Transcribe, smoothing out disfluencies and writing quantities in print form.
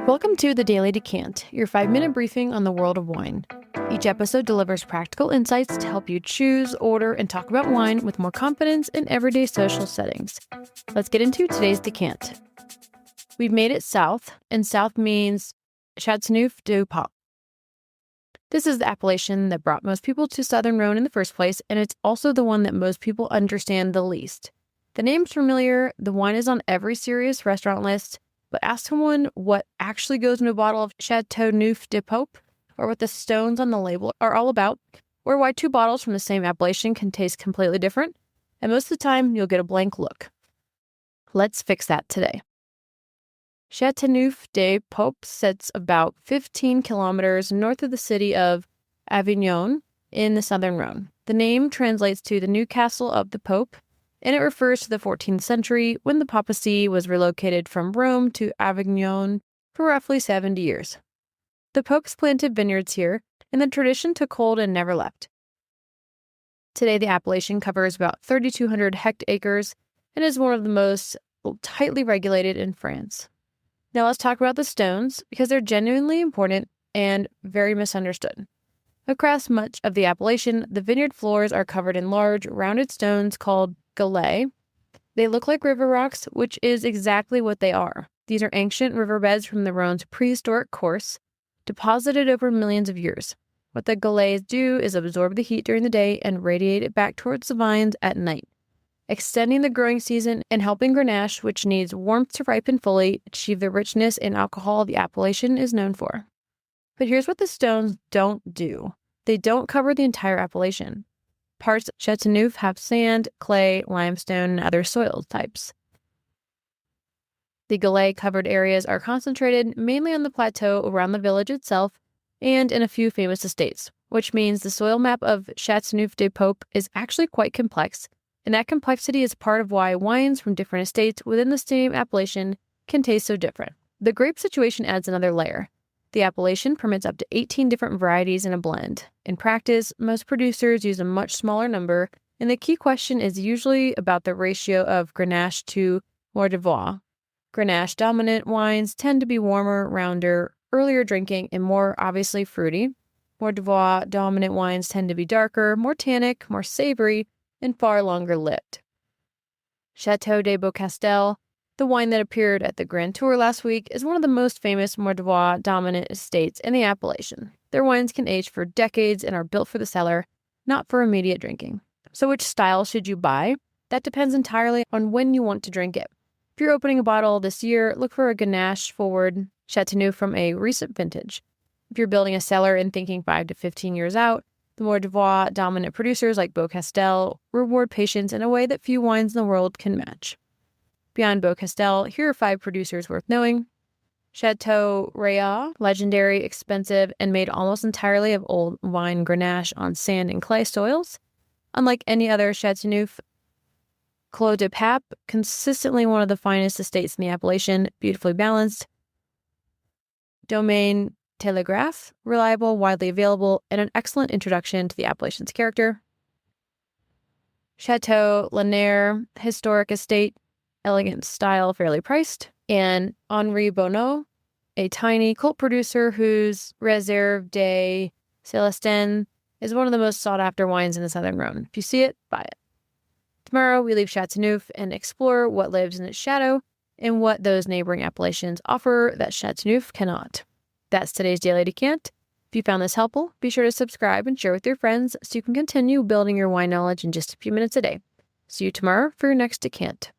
Welcome to the Daily Decant, your 5-minute briefing on the world of wine. Each episode delivers practical insights to help you choose, order, and talk about wine with more confidence in everyday social settings. Let's get into today's decant. We've made it south, and south means Châteauneuf-du-Pape. This is the appellation that brought most people to southern Rhône in the first place, and it's also the one that most people understand the least. The name's familiar, the wine is on every serious restaurant list, but ask someone what actually goes in a bottle of Châteauneuf-du-Pape, or what the stones on the label are all about, or why two bottles from the same appellation can taste completely different, and most of the time you'll get a blank look. Let's fix that today. Châteauneuf-du-Pape sits about 15 kilometers north of the city of Avignon in the southern Rhône. The name translates to the new castle of the Pope, and it refers to the 14th century when the papacy was relocated from Rome to Avignon for roughly 70 years. The popes planted vineyards here, and the tradition took hold and never left. Today, the appellation covers about 3,200 hectares and is one of the most tightly regulated in France. Now let's talk about the stones, because they're genuinely important and very misunderstood. Across much of the appellation, the vineyard floors are covered in large, rounded stones called galets. They look like river rocks, which is exactly what they are. These are ancient riverbeds from the Rhone's prehistoric course, deposited over millions of years. What the galets do is absorb the heat during the day and radiate it back towards the vines at night, extending the growing season and helping Grenache, which needs warmth to ripen fully, achieve the richness and alcohol the appellation is known for. But here's what the stones don't do. They don't cover the entire appellation. Parts of Châteauneuf have sand, clay, limestone, and other soil types. The galet-covered areas are concentrated mainly on the plateau around the village itself and in a few famous estates, which means the soil map of Châteauneuf-du-Pape is actually quite complex, and that complexity is part of why wines from different estates within the same appellation can taste so different. The grape situation adds another layer. The appellation permits up to 18 different varieties in a blend. In practice, most producers use a much smaller number, and the key question is usually about the ratio of Grenache to Mourvèdre. Grenache-dominant wines tend to be warmer, rounder, earlier drinking, and more obviously fruity. Mourvèdre-dominant wines tend to be darker, more tannic, more savory, and far longer lived. Château de Beaucastel, the wine that appeared at the Grand Tour last week, is one of the most famous Mourvèdre-dominant estates in the appellation. Their wines can age for decades and are built for the cellar, not for immediate drinking. So which style should you buy? That depends entirely on when you want to drink it. If you're opening a bottle this year, look for a Grenache-forward Châteauneuf from a recent vintage. If you're building a cellar and thinking 5 to 15 years out, the Mourvèdre-dominant producers like Beaucastel reward patience in a way that few wines in the world can match. Beyond Beaucastel, here are 5 producers worth knowing. Château Rhône, legendary, expensive, and made almost entirely of old wine Grenache on sand and clay soils. Unlike any other Châteauneuf, Clos de Pape, consistently one of the finest estates in the appellation, beautifully balanced. Domaine Telegraphe, reliable, widely available, and an excellent introduction to the appellation's character. Château Lanière, historic estate, elegant style, fairly priced. And Henri Bonneau, a tiny cult producer whose Réserve des Célestins is one of the most sought-after wines in the southern Rhône. If you see it, buy it. Tomorrow, we leave Châteauneuf and explore what lives in its shadow and what those neighboring appellations offer that Châteauneuf cannot. That's today's Daily Decant. If you found this helpful, be sure to subscribe and share with your friends so you can continue building your wine knowledge in just a few minutes a day. See you tomorrow for your next decant.